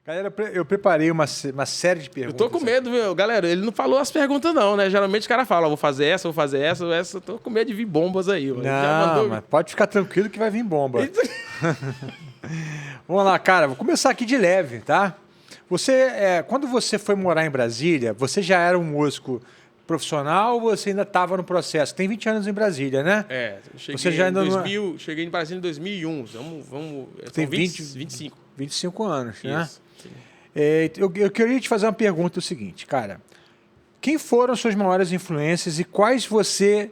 Galera, eu preparei uma série de Eu perguntas. tô com medo, viu? Galera, ele não falou as perguntas não, né? Geralmente o cara fala, vou fazer essa. Eu tô com medo de vir bombas aí. Mano. Já Não, mandou... mas pode ficar tranquilo que vai vir bomba. Isso- Vamos lá, cara. Vou começar aqui de leve, tá? Quando você foi morar em Brasília, você já era um músico profissional ou você ainda estava no processo? Tem 20 anos em Brasília, né? Eu cheguei, Você já ainda não- cheguei em Brasília em 2001. Tem São 25. 25 anos, né? Isso. Sim. Eu queria te fazer uma pergunta, o seguinte, cara. Quem foram as suas maiores influências e quais você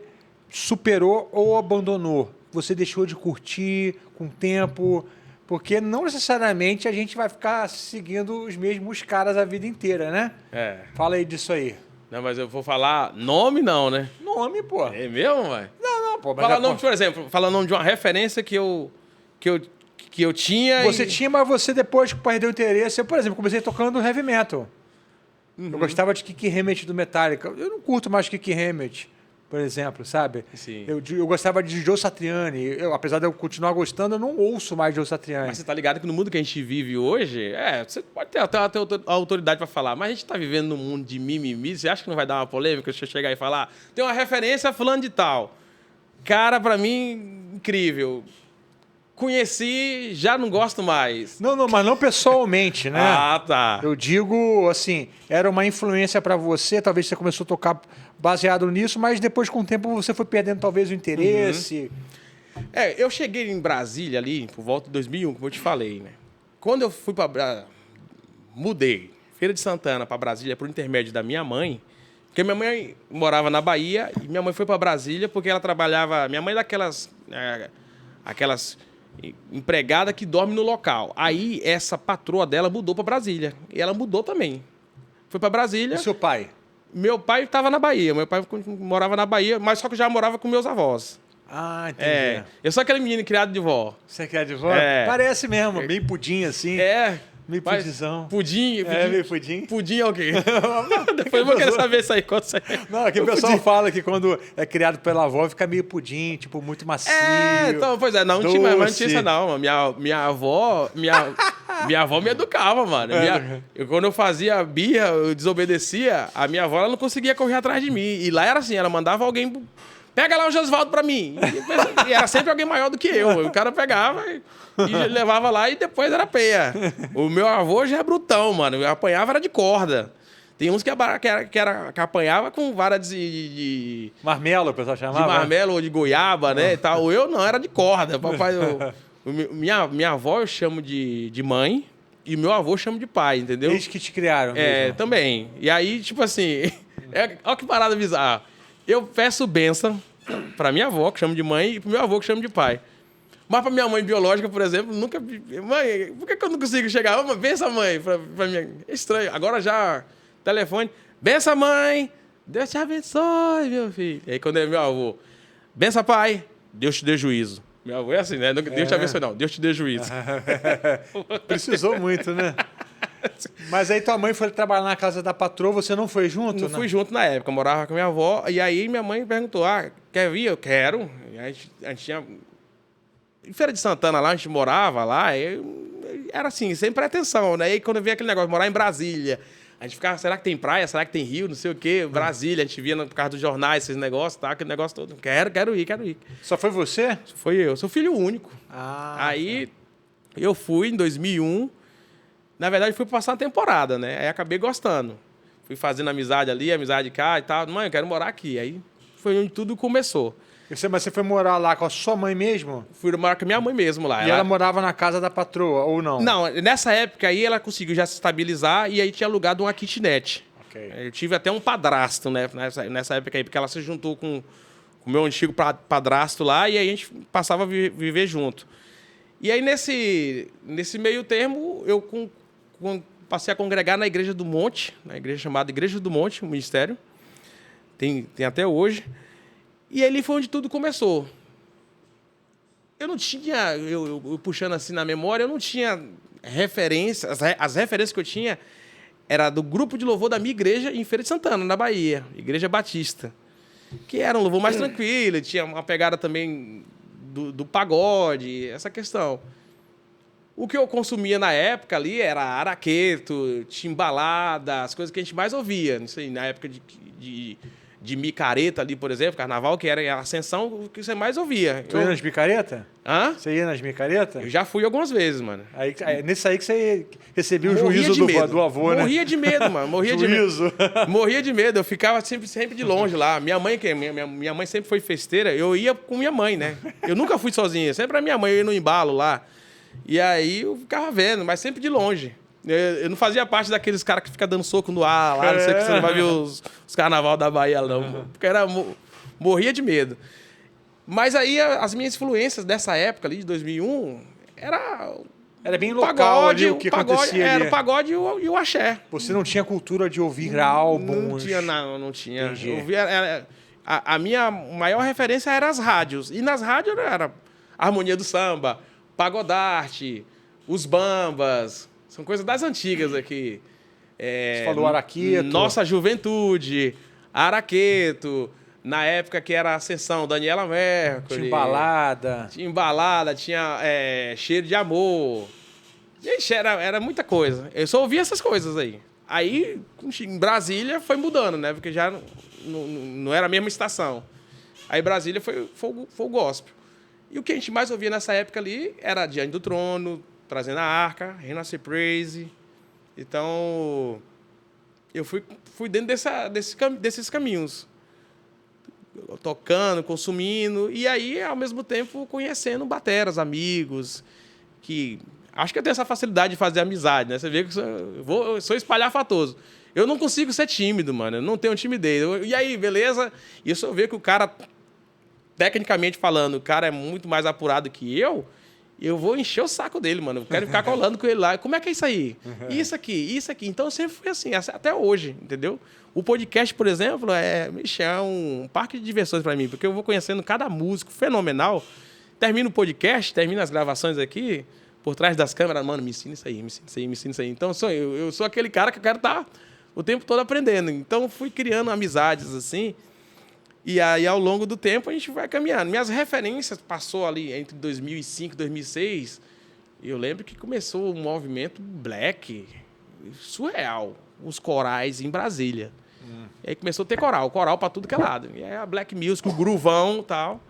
superou ou abandonou? Você deixou de curtir com o tempo? Porque não necessariamente a gente vai ficar seguindo os mesmos caras a vida inteira, né? É. Fala aí disso aí. Não, mas eu vou falar nome não, né? Nome, pô. É mesmo, vai? Não, pô. Fala nome, por exemplo, fala nome de uma referência que eu tinha. Você tinha, mas você depois que perdeu o interesse. Eu, por exemplo, comecei tocando heavy metal. Eu gostava de Kick Hammett do Metallica. Eu não curto mais Kick Hammett, por exemplo, sabe? Sim. Eu gostava de Joe Satriani. Apesar de eu continuar gostando, eu não ouço mais Joe Satriani. Mas você tá ligado que no mundo que a gente vive hoje, você pode ter até a autoridade pra falar, mas a gente tá vivendo num mundo de mimimi. Você acha que não vai dar uma polêmica se eu chegar e falar? Tem uma referência fulano de tal. Cara, pra mim, incrível. Conheci, já não gosto mais. Não, mas não pessoalmente, né? Ah, tá. Eu digo, assim, era uma influência para você, talvez você começou a tocar baseado nisso, mas depois com o tempo você foi perdendo talvez o interesse. Eu cheguei em Brasília ali por volta de 2001, como eu te falei, né? Quando eu fui mudei, Feira de Santana para Brasília por intermédio da minha mãe, porque minha mãe morava na Bahia e minha mãe foi para Brasília porque ela trabalhava, minha mãe é daquelas aquelas empregada que dorme no local. Aí essa patroa dela mudou para Brasília e ela mudou também. Foi para Brasília. E seu pai? Meu pai estava na Bahia, meu pai morava na Bahia, mas só que já morava com meus avós. Ah, entendi. Eu sou aquele menino criado de vó. Você quer de vó? É. Parece mesmo, meio pudim assim. Meio Mas pudzão. Pudim. Meio pudim. Pudim é o quê? Depois eu vou querer saber isso aí. Quando você... Não, aqui o pessoal fala que quando é criado pela avó fica meio pudim, tipo, muito macio. Então, pois é, não tinha, mas não tinha isso não. Minha avó me educava, mano. Quando eu fazia birra, eu desobedecia, a minha avó ela não conseguia correr atrás de mim. E lá era assim, ela mandava alguém... Pega lá o Josvaldo pra mim. E era sempre alguém maior do que eu. O cara pegava e levava lá e depois era peia. O meu avô já é brutão, mano. Eu apanhava era de corda. Tem uns que apanhava com vara de Marmelo, o pessoal chamava? de marmelo ou de goiaba, né? E tal. Eu não, era de corda. Papai, minha avó eu chamo de mãe e meu avô eu chamo de pai, entendeu? Eles que te criaram mesmo. Também. E aí, tipo assim, olha que parada bizarra. Eu peço bênção pra minha avó, que chamo de mãe, e pro meu avô, que chamo de pai. Mas pra minha mãe biológica, por exemplo, nunca... Mãe, por que eu não consigo chegar? Benção, mãe, pra minha... É estranho. Agora já, telefone. Benção, mãe. Deus te abençoe, meu filho. E aí, quando é meu avô. Benção, pai. Deus te dê juízo. Meu avô é assim, né? Deus te abençoe, não. Deus te dê juízo. Precisou muito, né? Mas aí tua mãe foi trabalhar na casa da patroa, você não foi junto? Não fui junto na época, eu morava com a minha avó. E aí minha mãe perguntou, quer vir? Eu quero. E a gente tinha... Em Feira de Santana lá, a gente morava lá, era assim, sem pretensão, né? E aí quando eu vi aquele negócio, morar em Brasília, a gente ficava, será que tem praia? Será que tem rio? Não sei o quê. Brasília, a gente via por causa dos jornais, esses negócios, tá? Aquele negócio todo. Quero ir. Só foi você? Foi eu, sou filho único. Aí eu fui em 2001. Na verdade, fui passar uma temporada, né? Aí acabei gostando. Fui fazendo amizade ali, amizade cá e tal. Mãe, eu quero morar aqui. Aí foi onde tudo começou. Mas você foi morar lá com a sua mãe mesmo? Fui morar com a minha mãe mesmo lá. E ela morava na casa da patroa, ou não? Não, nessa época aí ela conseguiu já se estabilizar e aí tinha alugado uma kitnet. Ok. Eu tive até um padrasto, né? Nessa época aí, porque ela se juntou com o meu antigo padrasto lá e aí a gente passava a viver junto. E aí nesse meio termo eu passei a congregar na Igreja do Monte, na igreja chamada Igreja do Monte, o ministério. Tem até hoje. E ali foi onde tudo começou. Eu não tinha, eu puxando assim na memória, eu não tinha referências. As referências que eu tinha era do grupo de louvor da minha igreja em Feira de Santana, na Bahia, Igreja Batista. Que era um louvor mais tranquilo, tinha uma pegada também do pagode, essa questão. O que eu consumia na época ali era araqueto, timbalada, as coisas que a gente mais ouvia. Não sei, na época de micareta ali, por exemplo, carnaval, que era a ascensão, o que você mais ouvia. Tu ia nas micaretas? Hã? Você ia nas micaretas? Eu já fui algumas vezes, mano. Aí, nesse aí que você recebia o Morria juízo de do medo. avô, né? Morria de medo, mano. Morria de Juízo. medo. Morria de medo. Eu ficava sempre de longe lá. Minha mãe sempre foi festeira. Eu ia com minha mãe, né? Eu nunca fui sozinha. Sempre a minha mãe ia no embalo lá. E aí eu ficava vendo, mas sempre de longe. Eu não fazia parte daqueles caras que ficam dando soco no ar lá. Não sei que você não vai ver os carnaval da Bahia, não. Porque morria de medo. Mas aí as minhas influências dessa época ali, de 2001, Era bem local ali o que acontecia ali. Era o pagode e o axé. Você não tinha cultura de ouvir álbuns? Não tinha. Entendi. Eu via, a minha maior referência era as rádios. E nas rádios era Harmonia do Samba, Pagodarte, os Bambas. São coisas das antigas aqui. Você falou Araqueto. Nossa Juventude, Araqueto. Na época que era a Ascensão, Daniela Mercury. Timbalada. Tinha Cheiro de Amor. Gente, era muita coisa. Eu só ouvia essas coisas aí. Aí, em Brasília, foi mudando, né? Porque já não era a mesma estação. Aí, Brasília foi o gospel. E o que a gente mais ouvia nessa época ali era Diante do Trono, Trazendo a Arca, Renascer Praise. Então, eu fui dentro desses caminhos. Tocando, consumindo, e aí, ao mesmo tempo, conhecendo bateras, amigos, que... Acho que eu tenho essa facilidade de fazer amizade, né? Você vê que eu sou espalhafatoso. Eu não consigo ser tímido, mano. Eu não tenho timidez. E aí, beleza? E se eu ver que o cara, tecnicamente falando, o cara é muito mais apurado que eu vou encher o saco dele, mano. Eu quero ficar colando com ele lá. Como é que é isso aí? Isso aqui. Então, eu sempre fui assim, até hoje, entendeu? O podcast, por exemplo, é um parque de diversões para mim, porque eu vou conhecendo cada músico fenomenal. Termino o podcast, termino as gravações aqui, por trás das câmeras, mano, me ensina isso aí, me ensina isso aí. Então, eu sou aquele cara que eu quero estar o tempo todo aprendendo. Então, fui criando amizades assim, e aí, ao longo do tempo, a gente vai caminhando. Minhas referências passou ali entre 2005 e 2006, eu lembro que começou um movimento black, surreal, os corais em Brasília. E aí começou a ter coral para tudo que é lado. E aí a black music, o groovão e tal.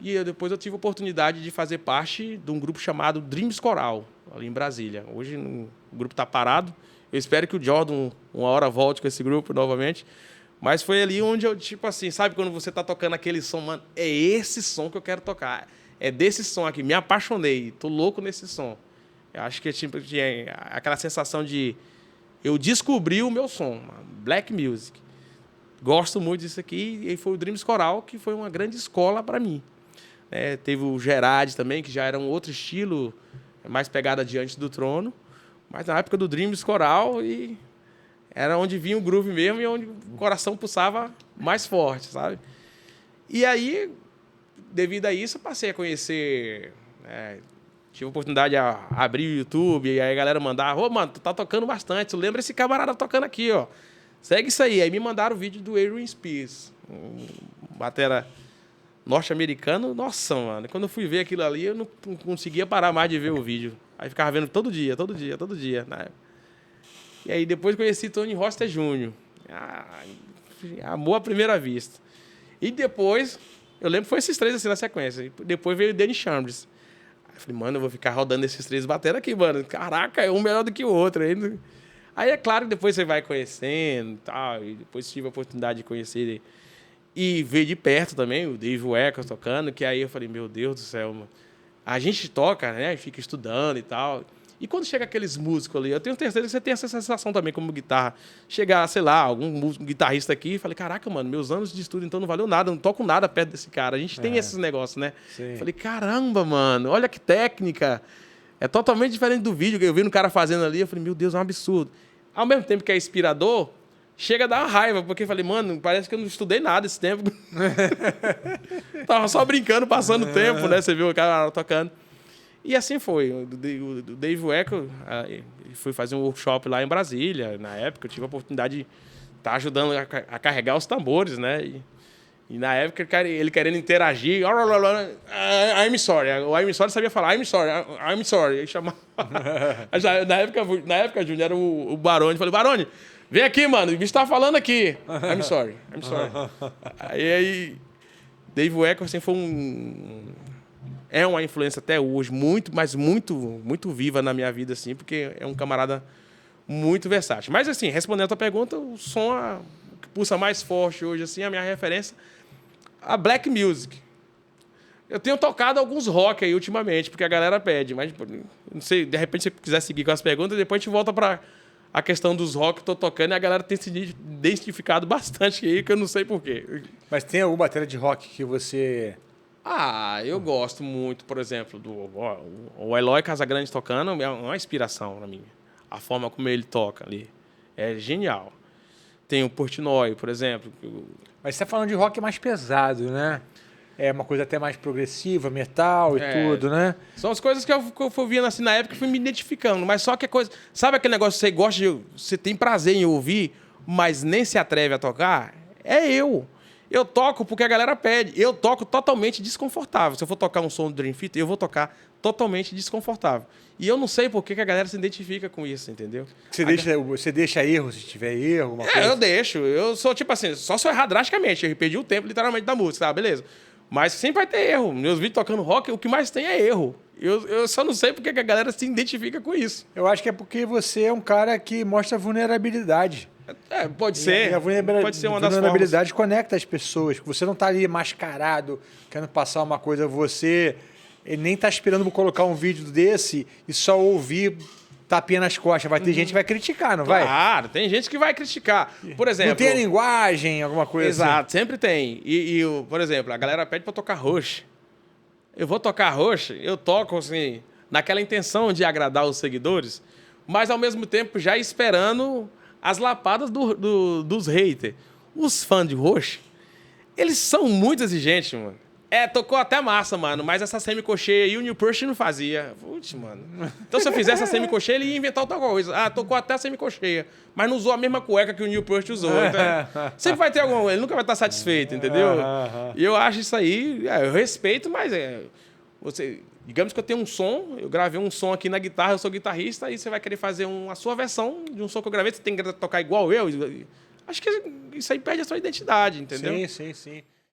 E depois eu tive a oportunidade de fazer parte de um grupo chamado Dreams Coral, ali em Brasília. Hoje o grupo está parado. Eu espero que o Jordan uma hora volte com esse grupo novamente. Mas foi ali onde eu, tipo assim, sabe quando você tá tocando aquele som, mano, é esse som que eu quero tocar. É desse som aqui, me apaixonei, tô louco nesse som. Eu acho que tipo, tinha aquela sensação de eu descobri o meu som, black music. Gosto muito disso aqui, e foi o Dreams Coral que foi uma grande escola para mim. Teve o Gerard também, que já era um outro estilo, mais pegada Diante do Trono, mas na época do Dreams Coral e era onde vinha o groove mesmo e onde o coração pulsava mais forte, sabe? E aí, devido a isso, eu passei a conhecer... tive a oportunidade de abrir o YouTube e aí a galera mandava, ô, mano, tu tá tocando bastante, tu lembra esse camarada tocando aqui, ó. Segue isso aí. Aí me mandaram o vídeo do Adrian Spears, um batera norte-americano. Nossa, mano, quando eu fui ver aquilo ali, eu não conseguia parar mais de ver o vídeo. Aí ficava vendo todo dia, né? E aí depois conheci Tony Roster Jr. Amor à primeira vista. E depois, eu lembro que foi esses três assim na sequência. Depois veio o Danny Chambers. Aí eu falei, mano, eu vou ficar rodando esses três batendo aqui, mano. Caraca, é um melhor do que o outro. Aí é claro que depois você vai conhecendo e tal. E depois tive a oportunidade de conhecer e ver de perto também o Dave Weckl tocando. Que aí eu falei, meu Deus do céu, mano. A gente toca, né? Fica estudando e tal. E quando chega aqueles músicos ali, eu tenho certeza que você tem essa sensação também como guitarra. Chegar, sei lá, algum guitarrista aqui e falei, caraca, mano, meus anos de estudo então não valeu nada, não toco nada perto desse cara. A gente tem esses negócios, né? Sim. Falei, caramba, mano, olha que técnica. É totalmente diferente do vídeo que eu vi no cara fazendo ali. Eu falei, meu Deus, é um absurdo. Ao mesmo tempo que é inspirador, chega a dar uma raiva, porque eu falei, mano, parece que eu não estudei nada esse tempo. Tava só brincando, passando o tempo, né? Você viu o cara tocando. E assim foi. O Dave Weckl foi fazer um workshop lá em Brasília. Na época, eu tive a oportunidade de estar ajudando a carregar os tambores, né? E na época ele querendo interagir. I'm sorry. O I'm sorry sabia falar. I'm sorry. I'm sorry. Ele chamava. na época, Júnior, era o Barone. Eu falei, Barone, vem aqui, mano. O bicho tá falando aqui. I'm sorry. I'm sorry. Aí Dave Weckl assim, foi é uma influência até hoje, muito, mas muito, muito viva na minha vida, assim, porque é um camarada muito versátil. Mas, assim, respondendo a tua pergunta, o som que pulsa mais forte hoje, assim, a minha referência, a black music. Eu tenho tocado alguns rock aí ultimamente, porque a galera pede, mas não sei, de repente, se você quiser seguir com as perguntas, depois a gente volta para a questão dos rock que eu tô tocando e a galera tem se identificado bastante aí, que eu não sei porquê. Mas tem alguma bateria de rock que você... Eu gosto muito, por exemplo, o Eloy Casagrande tocando, é uma inspiração para mim. A forma como ele toca ali é genial. Tem o Portnoy, por exemplo. Mas você está falando de rock mais pesado, né? É uma coisa até mais progressiva, metal e tudo, né? São as coisas que eu fui vendo assim na época e fui me identificando. Mas só que a coisa... Sabe aquele negócio que você gosta de... Você tem prazer em ouvir, mas nem se atreve a tocar? É eu. Eu toco porque a galera pede. Eu toco totalmente desconfortável. Se eu for tocar um som do Dream Theater, eu vou tocar totalmente desconfortável. E eu não sei por que a galera se identifica com isso, entendeu? Você deixa erro, se tiver erro, alguma coisa? Eu deixo. Eu sou tipo assim, só se eu errar drasticamente. Eu perdi o tempo, literalmente, da música, tá? Beleza. Mas sempre vai ter erro. Meus vídeos tocando rock, o que mais tem é erro. Eu só não sei por que a galera se identifica com isso. Eu acho que é porque você é um cara que mostra vulnerabilidade. Pode ser. Pode ser uma das formas. A vulnerabilidade conecta as pessoas. Você não está ali mascarado, querendo passar uma coisa. Você nem está esperando colocar um vídeo desse e só ouvir tapinha nas costas. Vai ter gente que vai criticar, não vai? Claro, tem gente que vai criticar. Por exemplo... Não tem a linguagem, alguma coisa Exato, assim. sempre tem. Por exemplo, a galera pede para tocar Rush. Eu vou tocar Rush, eu toco assim, naquela intenção de agradar os seguidores, mas ao mesmo tempo já esperando as lapadas dos haters. Os fãs de Rush, eles são muito exigentes, mano. Tocou até massa, mano, mas essa semicocheia aí o Neil Peart não fazia. Putz, mano. Então se eu fizesse essa semicocheia, ele ia inventar outra coisa. Tocou até a semicocheia, mas não usou a mesma cueca que o Neil Peart usou. Então, sempre vai ter alguma coisa, ele nunca vai estar satisfeito, entendeu? E eu acho isso aí, eu respeito, mas digamos que eu tenho um som, eu gravei um som aqui na guitarra, eu sou guitarrista, aí você vai querer fazer a sua versão de um som que eu gravei, você tem que tocar igual eu. Acho que isso aí perde a sua identidade, entendeu? Sim.